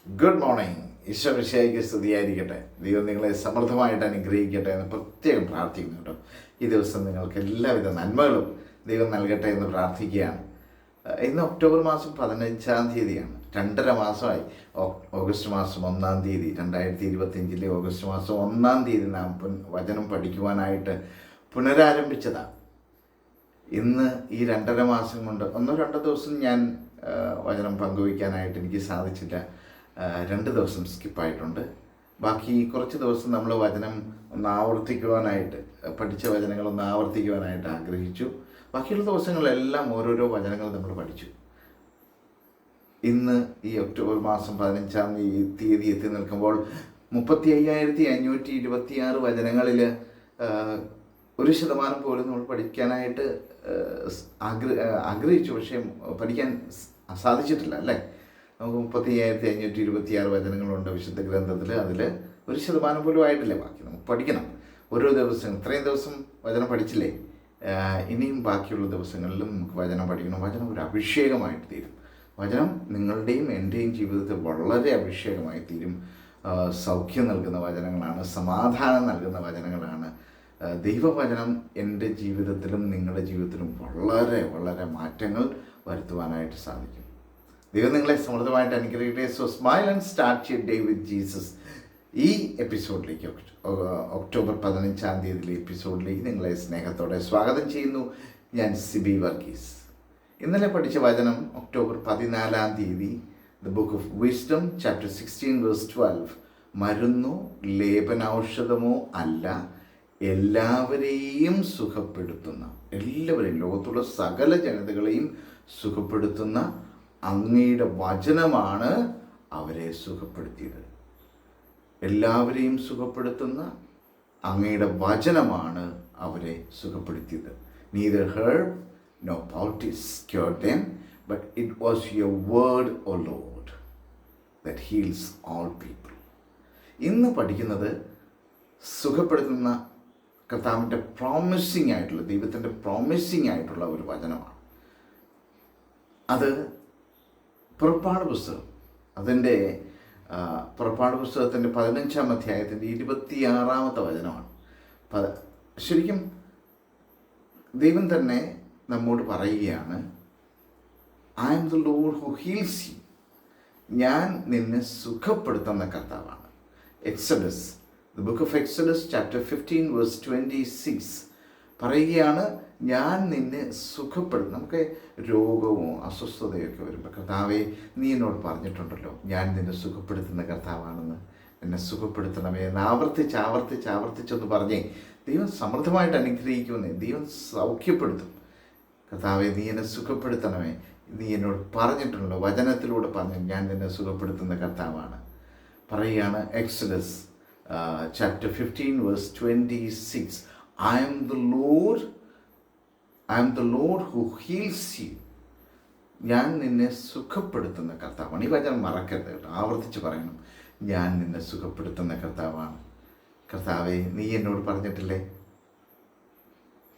Good morning. ഈശ്വരശയ്ക്ക് സ്തുതിയായിരിക്കട്ടെ. ദൈവം നിങ്ങളെ സമൃദ്ധമായിട്ട് അനുഗ്രഹിക്കട്ടെ എന്ന് പ്രത്യേകം പ്രാർത്ഥിക്കുന്നു കേട്ടോ. ഈ ദിവസം നിങ്ങൾക്ക് എല്ലാവിധ നന്മകളും ദൈവം നൽകട്ടെ എന്ന് പ്രാർത്ഥിക്കുകയാണ്. ഇന്ന് ഒക്ടോബർ മാസം 15 2.5 മാസമായി. ഓഗസ്റ്റ് മാസം 1 2025 ഓഗസ്റ്റ് മാസം 1 നാം വചനം പഠിക്കുവാനായിട്ട് പുനരാരംഭിച്ചതാണ്. ഇന്ന് ഈ 2.5 മാസം കൊണ്ട് 1-2 ദിവസം ഞാൻ വചനം പങ്കുവയ്ക്കാനായിട്ട് എനിക്ക് സാധിച്ചില്ല. 2 ദിവസം സ്കിപ്പായിട്ടുണ്ട്. ബാക്കി കുറച്ച് ദിവസം നമ്മൾ വചനം ഒന്ന് ആവർത്തിക്കുവാനായിട്ട്, പഠിച്ച വചനങ്ങളൊന്ന് ആവർത്തിക്കുവാനായിട്ട് ആഗ്രഹിച്ചു. ബാക്കിയുള്ള ദിവസങ്ങളെല്ലാം ഓരോരോ വചനങ്ങൾ നമ്മൾ പഠിച്ചു. ഇന്ന് ഈ ഒക്ടോബർ മാസം 15 എത്തി നിൽക്കുമ്പോൾ 35,526 വചനങ്ങളിൽ 1% പോലും നമ്മൾ പഠിക്കാനായിട്ട് ആഗ്രഹിച്ചു. പക്ഷേ പഠിക്കാൻ സാധിച്ചിട്ടില്ല അല്ലേ. നമുക്ക് 35,526 വചനങ്ങളുണ്ട് വിശുദ്ധ ഗ്രന്ഥത്തിൽ. അതിൽ 1% പോലും ആയിട്ടില്ല. ബാക്കി നമുക്ക് പഠിക്കണം. ഓരോ ദിവസം ഇത്രയും ദിവസം വചനം പഠിച്ചില്ലേ, ഇനിയും ബാക്കിയുള്ള ദിവസങ്ങളിലും നമുക്ക് വചനം പഠിക്കണം. വചനം ഒരു അഭിഷേകമായിട്ട് തീരും. വചനം നിങ്ങളുടെയും എൻ്റെയും ജീവിതത്തിൽ വളരെ അഭിഷേകമായി തീരും. സൗഖ്യം നൽകുന്ന വചനങ്ങളാണ്, സമാധാനം നൽകുന്ന വചനങ്ങളാണ്. ദൈവവചനം എൻ്റെ ജീവിതത്തിലും നിങ്ങളുടെ ജീവിതത്തിലും വളരെ വളരെ മാറ്റങ്ങൾ വരുത്തുവാനായിട്ട് സാധിക്കും. ദൈവം നിങ്ങളെ സമൃദ്ധമായിട്ട് അനുഗ്രഹിക്കട്ടെ. So smile and start your day with Jesus. ഈ എപ്പിസോഡിലേക്ക്, ഒക്ടോബർ 15 എപ്പിസോഡിലേക്ക് നിങ്ങളെ സ്നേഹത്തോടെ സ്വാഗതം ചെയ്യുന്നു. ഞാൻ സിബി വർഗീസ്. ഇന്നലെ പഠിച്ച വചനം October 14 the book of wisdom chapter 16:12. മരുന്നോ ലേപനൌഷധമോ അല്ല, എല്ലാവരെയും സുഖപ്പെടുത്തുന്ന, എല്ലാവരെയും, ലോകത്തുള്ള സകല ജനതകളെയും സുഖപ്പെടുത്തുന്ന അങ്ങയുടെ വചനമാണ് അവരെ സുഖപ്പെടുത്തിയത്. എല്ലാവരെയും സുഖപ്പെടുത്തുന്ന അങ്ങയുടെ വചനമാണ് അവരെ സുഖപ്പെടുത്തിയത്. Neither herb nor poultice cured them, but it was your word, O Lord, that heals all people. ഇന്ന് പഠിക്കുന്നത് സുഖപ്പെടുത്തുന്ന കർത്താവിൻ്റെ പ്രോമിസിങ് ആയിട്ടുള്ള, ദൈവത്തിൻ്റെ പ്രോമിസിങ് ആയിട്ടുള്ള ഒരു വചനമാണ്. അത് പുറപ്പാട് പുസ്തകം, അതിൻ്റെ പുറപ്പാട് പുസ്തകത്തിൻ്റെ 15-ാം അധ്യായത്തിൻ്റെ 26-ാമത്തെ വചനമാണ്. ശരിക്കും ദൈവം തന്നെ നമ്മോട് പറയുകയാണ്, I am the lord who heals you. ഞാൻ നിന്നെ സുഖപ്പെടുത്തുന്ന കർത്താവാണ്. Exodus, the book of exodus chapter 15:26 പറയുകയാണ്, ഞാൻ നിന്നെ സുഖപ്പെടുത്തും. നമുക്ക് രോഗമോ അസ്വസ്ഥതയൊക്കെ വരുമ്പോൾ, കർത്താവേ നീ എന്നോട് പറഞ്ഞിട്ടുണ്ടല്ലോ ഞാൻ നിന്നെ സുഖപ്പെടുത്തുന്ന കർത്താവാണെന്ന്, എന്നെ സുഖപ്പെടുത്തണമേ എന്ന് ആവർത്തിച്ചൊന്ന് പറഞ്ഞേ ദൈവം സമൃദ്ധമായിട്ട് അനുഗ്രഹിക്കുമെന്നേ. ദൈവം സൗഖ്യപ്പെടുത്തും. കർത്താവേ നീ എന്നെ സുഖപ്പെടുത്തണമേ, നീ എന്നോട് പറഞ്ഞിട്ടുണ്ടല്ലോ, വചനത്തിലൂടെ പറഞ്ഞു ഞാൻ നിന്നെ സുഖപ്പെടുത്തുന്ന കർത്താവാണ് പറയുകയാണ്. Exodus chapter 15:26. I am the Lord who heals you. ഞാൻ നിന്നെ സുഖപ്പെടുത്തുന്ന കർത്താവാണ്. ഈ വചനം മറക്കരുത് കേട്ടോ, ആവർത്തിച്ച് പറയണം. ഞാൻ നിന്നെ സുഖപ്പെടുത്തുന്ന കർത്താവാണ്. കർത്താവേ നീ എന്നോട് പറഞ്ഞിട്ടില്ലേ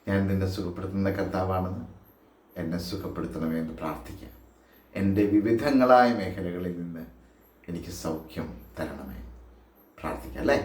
ഞാൻ നിന്നെ സുഖപ്പെടുത്തുന്ന കർത്താവാണെന്ന്, എന്നെ സുഖപ്പെടുത്തണമേ എന്ന് പ്രാർത്ഥിക്കാം. എൻ്റെ വിവിധങ്ങളായ മേഖലകളിൽ നിന്ന് എനിക്ക് സൗഖ്യം തരണമേ പ്രാർത്ഥിക്കാം അല്ലേ.